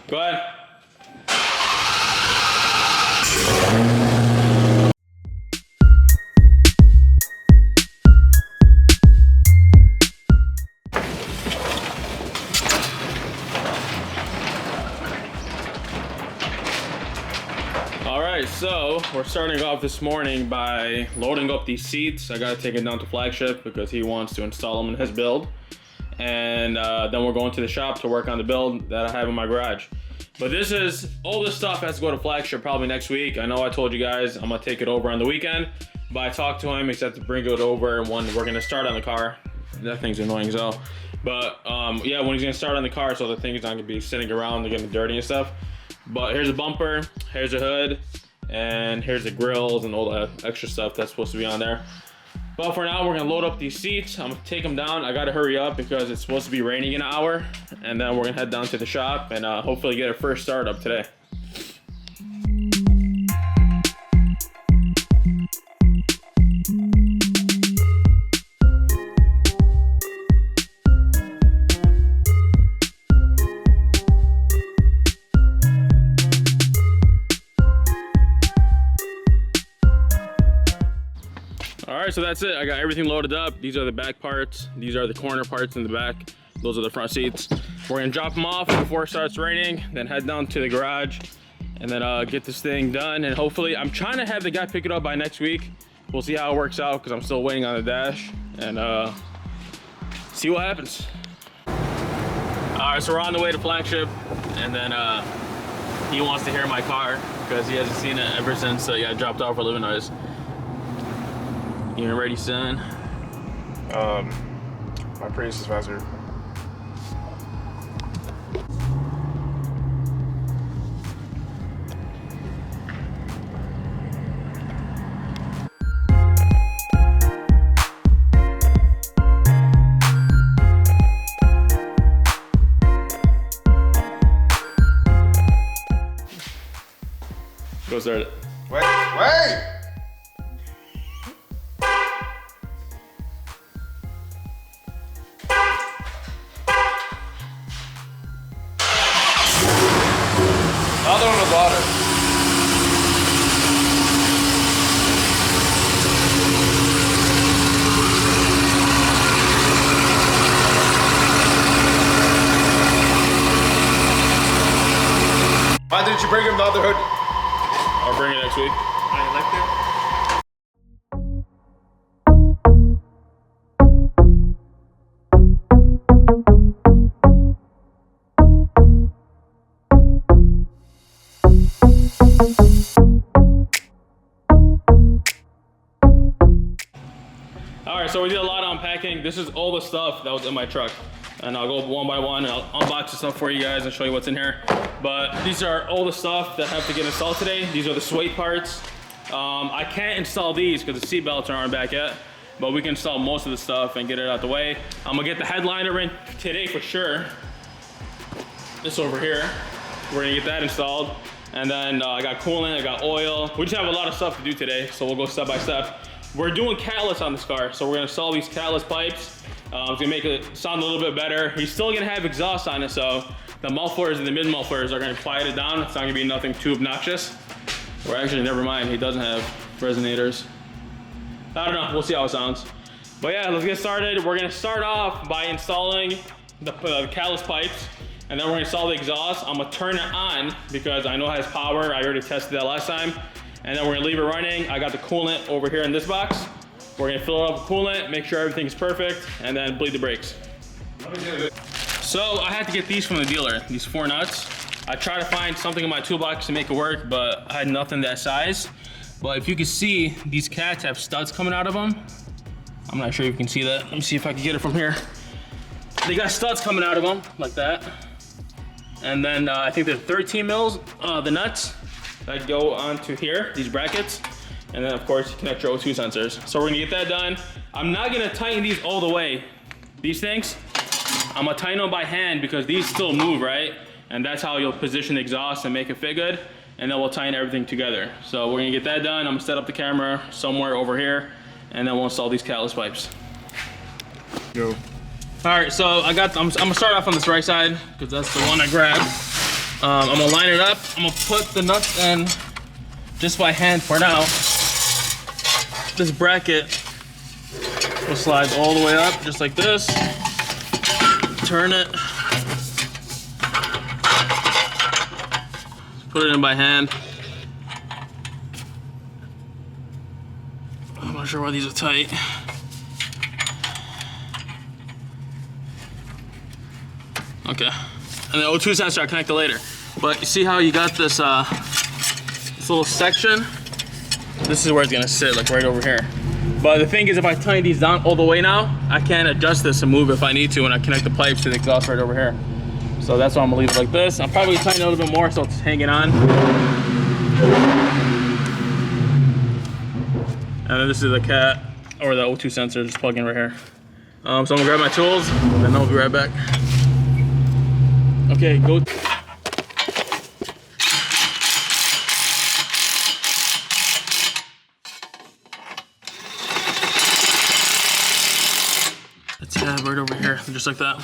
Go ahead. Alright, so we're starting off this morning by loading up these seats. I gotta take it down to Flagship because he wants to install them in his build. And then we're going to the shop to work on the build that I have in my garage. But all this stuff has to go to Flagship probably next week. I know I told you guys I'm gonna take it over on the weekend, but I talked to him, he said to bring it over when we're gonna start on the car. That thing's annoying as hell. But yeah, when he's gonna start on the car, so the thing's not gonna be sitting around and getting dirty and stuff. But here's a bumper, here's a hood, and here's the grills and all the extra stuff that's supposed to be on there. But for now, we're gonna load up these seats. I'm gonna take them down. I gotta hurry up because it's supposed to be raining in an hour. And then we're gonna head down to the shop and hopefully get a first start up today. Alright, so that's it. I got everything loaded up. These are the back parts. These are the corner parts in the back. Those are the front seats. We're gonna drop them off before it starts raining, then head down to the garage and then get this thing done. And hopefully, I'm trying to have the guy pick it up by next week. We'll see how it works out because I'm still waiting on the dash and see what happens. Alright, so we're on the way to Flagship and then he wants to hear my car because he hasn't seen it ever since he got dropped off for living noise. You ready, son? My Prius is faster. Go start it. Wait! Another one with water. Why didn't you bring him the other hood? I'll bring it next week. I like that. Alright, so we did a lot of unpacking. This is all the stuff that was in my truck. And I'll go one by one and I'll unbox the stuff for you guys and show you what's in here. But these are all the stuff that have to get installed today. These are the suede parts. I can't install these because the seat belts aren't back yet. But we can install most of the stuff and get it out the way. I'm gonna get the headliner in today for sure. This over here. We're gonna get that installed. And then I got coolant, I got oil. We just have a lot of stuff to do today, so we'll go step by step. We're doing catalyst on this car, so we're gonna install these catalyst pipes. It's gonna make it sound a little bit better. He's still gonna have exhaust on it, so the mufflers and the mid mufflers are gonna quiet it down. It's not gonna be nothing too obnoxious. Or actually, never mind, he doesn't have resonators. I don't know, we'll see how it sounds. But yeah, let's get started. We're gonna start off by installing the catalyst pipes, and then we're gonna install the exhaust. I'm gonna turn it on because I know it has power. I already tested that last time. And then we're gonna leave it running. I got the coolant over here in this box. We're gonna fill it up with coolant, make sure everything's perfect, and then bleed the brakes. So I had to get these from the dealer, these 4 nuts. I tried to find something in my toolbox to make it work, but I had nothing that size. But if you can see, these cats have studs coming out of them. I'm not sure if you can see that. Let me see if I can get it from here. They got studs coming out of them, like that. And then I think they're 13 mils, the nuts that go onto here, these brackets. And then of course, you connect your O2 sensors. So we're gonna get that done. I'm not gonna tighten these all the way. These things, I'm gonna tighten them by hand because these still move, right? And that's how you'll position the exhaust and make it fit good. And then we'll tighten everything together. So we're gonna get that done. I'm gonna set up the camera somewhere over here, and then we'll install these catalyst pipes. Go. All right, so I'm gonna start off on this right side because that's the one I grabbed. I'm gonna line it up. I'm gonna put the nuts in just by hand for now. This bracket will slide all the way up, just like this. Turn it. Put it in by hand. I'm not sure why these are tight. Okay. And the O2 sensor I connect it later. But you see how you got this this little section? This is where it's gonna sit, like right over here. But the thing is, if I tighten these down all the way now, I can adjust this and move if I need to when I connect the pipes to the exhaust right over here. So that's why I'm gonna leave it like this. I'll probably tighten it a little bit more so it's hanging on. And then this is the cat, or the O2 sensor, just plug in right here. So I'm gonna grab my tools, and then I'll be right back. Okay, go. Let's have right over here, just like that.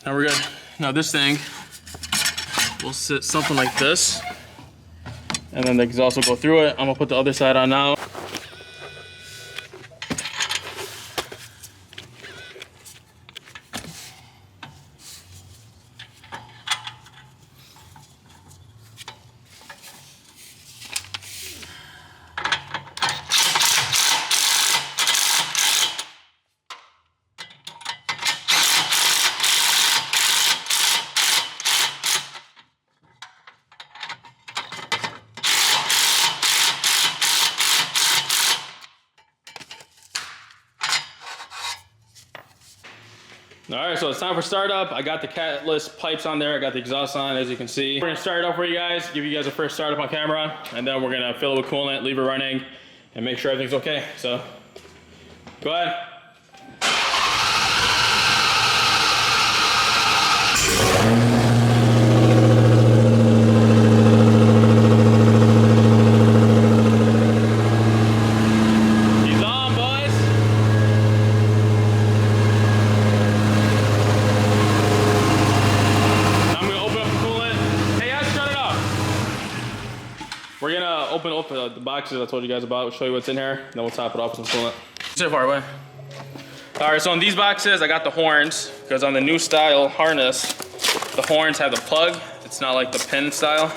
Now we're good. Now this thing will sit something like this, and then the exhaust will go through it. I'm gonna put the other side on now. All right, so it's time for startup. I got the catless pipes on there. I got the exhaust on, as you can see. We're gonna start it up for you guys, give you guys a first startup on camera, and then we're gonna fill it with coolant, leave it running, and make sure everything's okay. So, go ahead. We're gonna open up the boxes I told you guys about. We'll show you what's in here, then we'll top it off with some coolant. So far away. All right, so in these boxes, I got the horns, because on the new style harness, the horns have the plug. It's not like the pin style.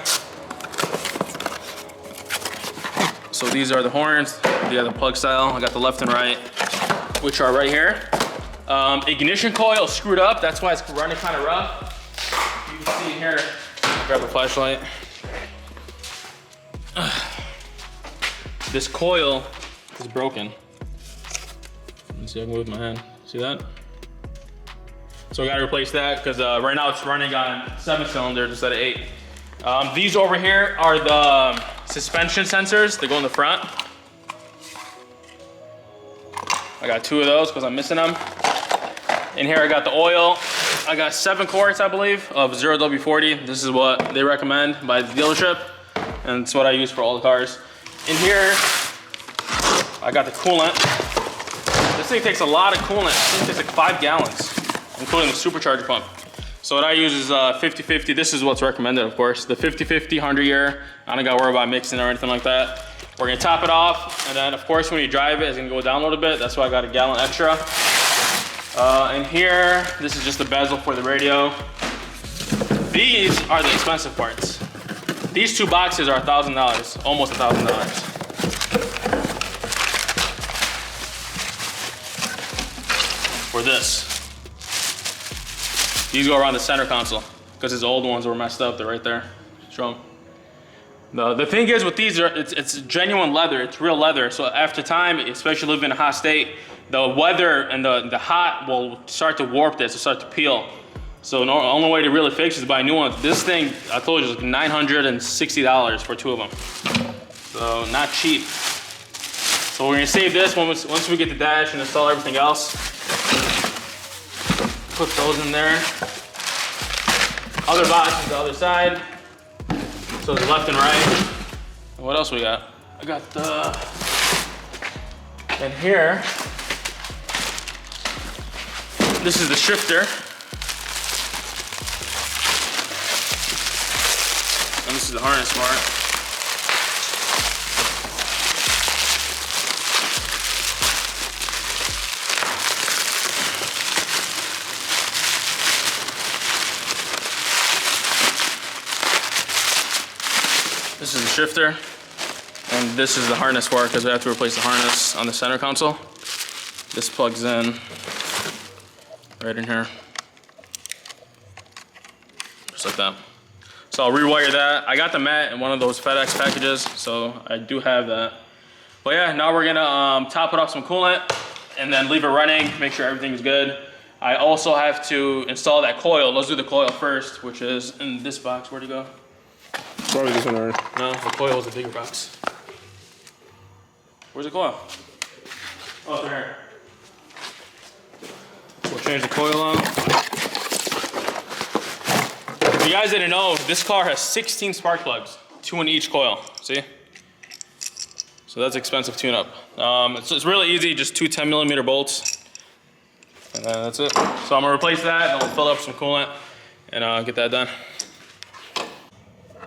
So these are the horns, they have the plug style. I got the left and right, which are right here. Ignition coil screwed up, that's why it's running kind of rough. You can see here, grab a flashlight. This coil is broken. Let me see if I can move my hand. See that? So I gotta replace that because right now it's running on 7 cylinders instead of 8. These over here are the suspension sensors. They go in the front. I got 2 of those because I'm missing them. In here I got the oil. I got 7 quarts, I believe, of 0W40. This is what they recommend by the dealership, and it's what I use for all the cars. In here, I got the coolant. This thing takes a lot of coolant. This thing takes like 5 gallons, including the supercharger pump. So what I use is 50-50. This is what's recommended, of course. The 50-50 100 year. I don't gotta worry about mixing or anything like that. We're gonna top it off, and then of course when you drive it, it's gonna go down a little bit. That's why I got a gallon extra. And here, this is just the bezel for the radio. These are the expensive parts. These 2 boxes are $1,000, almost $1,000. For this. These go around the center console because his old ones were messed up. They're right there. Show them. The thing is with these, it's genuine leather. It's real leather. So after time, especially living in a hot state, the weather and the hot will start to warp this, will start to peel. So the only way to really fix it is buy new ones. This thing, I told you, is like $960 for 2 of them. So not cheap. So we're gonna save this once we get the dash and install everything else. Put those in there. Other box is the other side. So it's left and right. And what else we got? I got the, and here, this is the shifter. is the harness part. This is the shifter, and this is the harness part because we have to replace the harness on the center console. This plugs in right in here, just like that. So I'll rewire that. I got the mat in one of those FedEx packages, so I do have that. But yeah, now we're gonna top it off some coolant and then leave it running, make sure everything's good. I also have to install that coil. Let's do the coil first, which is in this box. Where'd it go? Probably this one already. No, the coil is a bigger box. Where's the coil? Oh, it's right here. We'll change the coil on. If you guys didn't know, this car has 16 spark plugs, 2 in each coil. See? So that's expensive tune-up. It's really easy, just 2 10mm bolts. And then that's it. So I'm gonna replace that, and we'll fill up some coolant and get that done.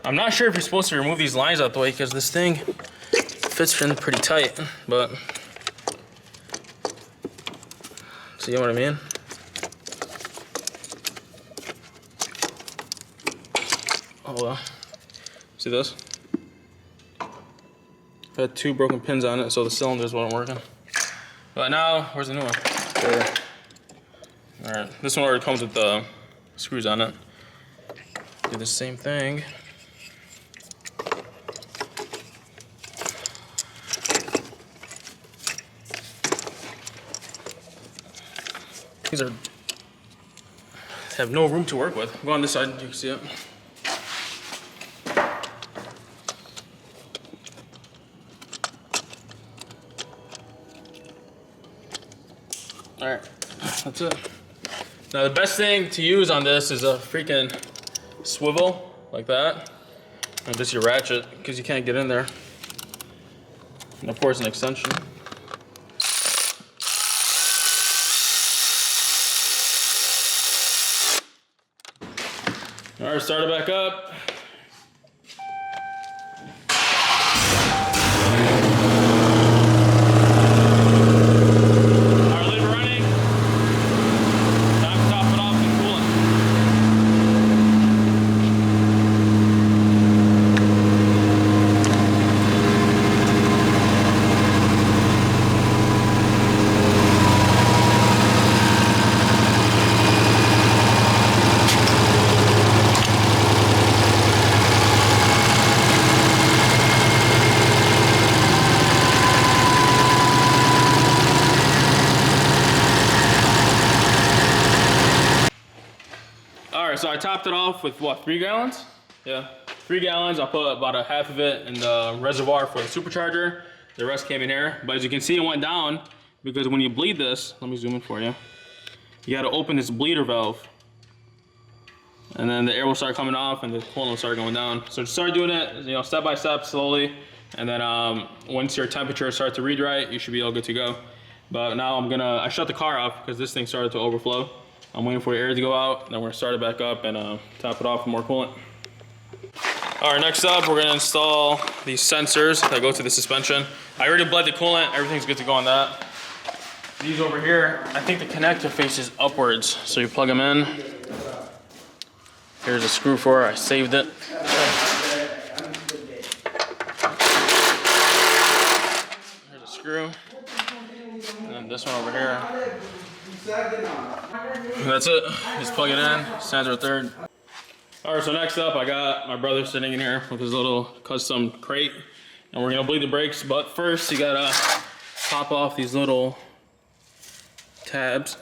I'm not sure if you're supposed to remove these lines out the way because this thing fits in pretty tight, but see what I mean? Oh well. See this? I had 2 broken pins on it, so the cylinders weren't working. But now, where's the new one? There. Alright, this one already comes with the screws on it. Do the same thing. These have no room to work with. Go on this side, you can see it. Alright, that's it. Now the best thing to use on this is a freaking swivel, like that. And just your ratchet, because you can't get in there. And of course an extension. All right, start it back up. All right, leave it running. Time to top it off and cool it. So I topped it off with what, 3 gallons? Yeah, 3 gallons. I'll put about a half of it in the reservoir for the supercharger. The rest came in here. But as you can see, it went down because when you bleed this, let me zoom in for you. You got to open this bleeder valve, and then the air will start coming off and the coolant will start going down. So just start doing it, you know, step by step, slowly, and then once your temperature starts to read right, you should be all good to go. But now I shut the car off because this thing started to overflow. I'm waiting for the air to go out, then we're gonna start it back up and top it off with more coolant. All right, next up, we're gonna install these sensors that go to the suspension. I already bled the coolant, everything's good to go on that. These over here, I think the connector faces upwards, so you plug them in. Here's a screw for it, I saved it. Here's a screw, and then this one over here. That's it. Just plug it in. Sensor third. All right. So next up, I got my brother sitting in here with his little custom crate, and we're gonna bleed the brakes. But first, you gotta pop off these little tabs.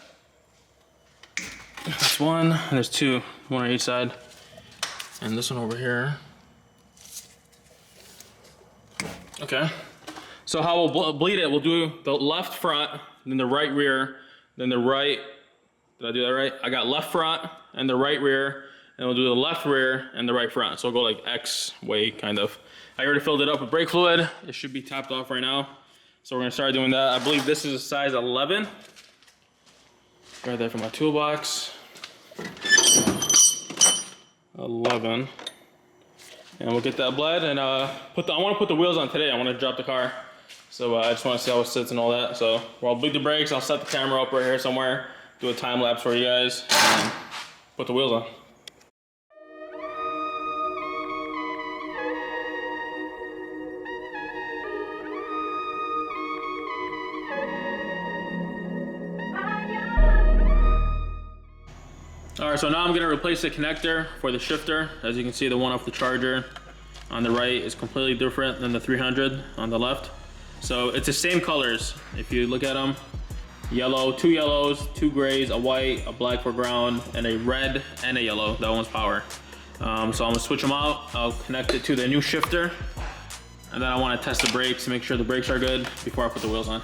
That's one. And there's 2, one on each side, and this one over here. Okay. So how we'll bleed it? We'll do the left front, then the right rear. Then the right, did I do that right? I got left front and the right rear, and we'll do the left rear and the right front. So we'll go like X way, kind of. I already filled it up with brake fluid. It should be topped off right now. So we're gonna start doing that. I believe this is a size 11. Grab that from my toolbox. 11. and we'll get that bled and I want to put the wheels on today. I want to drop the car. So I just want to see how it sits and all that. So while I'll bleed the brakes, I'll set the camera up right here somewhere, do a time lapse for you guys, and put the wheels on. All right, so now I'm gonna replace the connector for the shifter. As you can see, the one off the Charger on the right is completely different than the 300 on the left. So it's the same colors. If you look at them, yellow, 2 yellows, 2 grays, a white, a black for ground, and a red and a yellow. That one's power. So I'm gonna switch them out. I'll connect it to the new shifter. And then I wanna test the brakes to make sure the brakes are good before I put the wheels on.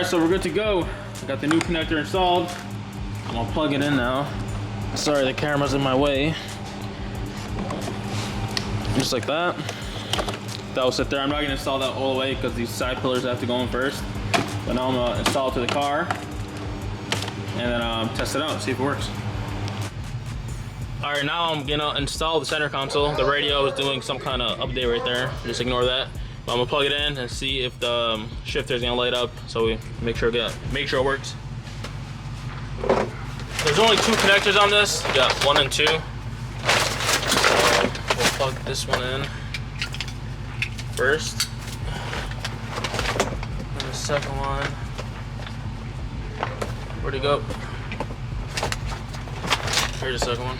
So we're good to go. I got the new connector installed. I'm gonna plug it in now. Sorry, the camera's in my way. Just like that. That will sit there. I'm not gonna install that all the way because these side pillars have to go in first. But now I'm gonna install it to the car and then test it out, see if it works. All right, now I'm gonna install the center console. The radio is doing some kind of update right there. Just ignore that. I'm gonna plug it in and see if the shifter is gonna light up, so we make sure it works. There's only 2 connectors on this. You got 1 and 2. So we'll plug this one in first, and the second one. Where'd it go? Here's the second one.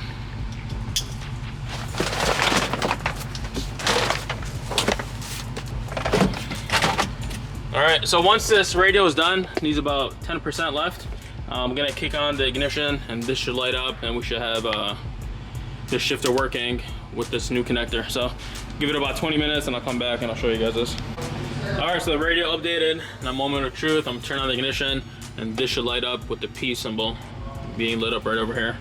All right, so once this radio is done, needs about 10% left. I'm gonna kick on the ignition and this should light up and we should have this shifter working with this new connector. So give it about 20 minutes and I'll come back and I'll show you guys this. All right, so the radio updated. Now, moment of truth, I'm gonna turn on the ignition and this should light up with the P symbol being lit up right over here.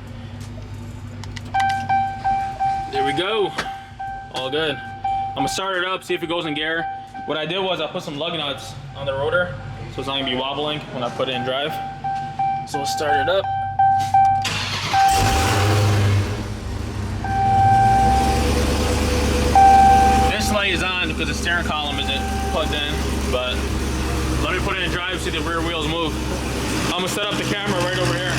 There we go, all good. I'm gonna start it up, see if it goes in gear. What I did was I put some lug nuts on the rotor, so it's not gonna be wobbling when I put it in drive. So we'll start it up. This light is on because the steering column isn't plugged in, but let me put it in drive, see the rear wheels move. I'm gonna set up the camera right over here.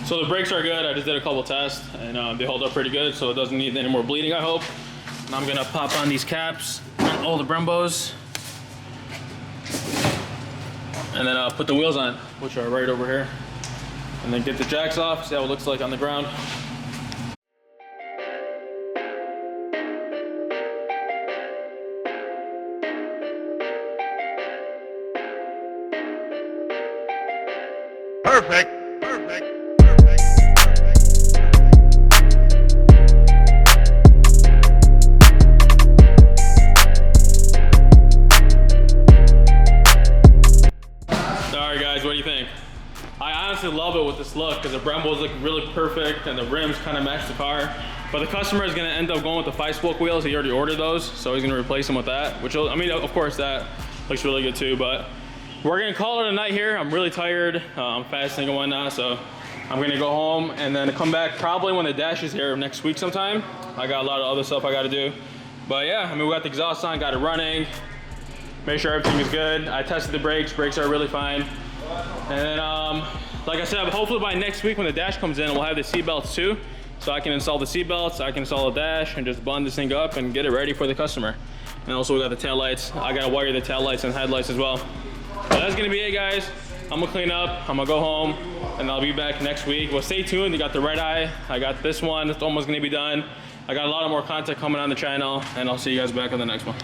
So the brakes are good. I just did a couple tests and they hold up pretty good, so it doesn't need any more bleeding, I hope. And I'm gonna pop on these caps on all the Brembos and then put the wheels on, which are right over here, and then get the jacks off, see how it looks like on the ground. Perfect. What do you think? I honestly love it with this look because the Brembos look really perfect and the rims kind of match the car. But the customer is going to end up going with the 5-spoke wheels. He already ordered those, so he's going to replace them with that. Which, I mean, of course, that looks really good too. But we're going to call it a night here. I'm really tired. I'm fasting and whatnot, so I'm going to go home and then come back probably when the dash is here next week sometime. I got a lot of other stuff I got to do. But yeah, I mean, we got the exhaust on, got it running. Make sure everything is good. I tested the brakes. Brakes are really fine. And then, like I said, hopefully by next week when the dash comes in, we'll have the seat belts too. So I can install the seat belts, I can install the dash, and just bond this thing up and get it ready for the customer. And also we got the tail lights. I gotta wire the tail lights and headlights as well. But that's gonna be it, guys. I'm gonna clean up, I'm gonna go home, and I'll be back next week. Well, stay tuned. You got the red eye. I got this one. It's almost gonna be done. I got a lot of more content coming on the channel, and I'll see you guys back on the next one.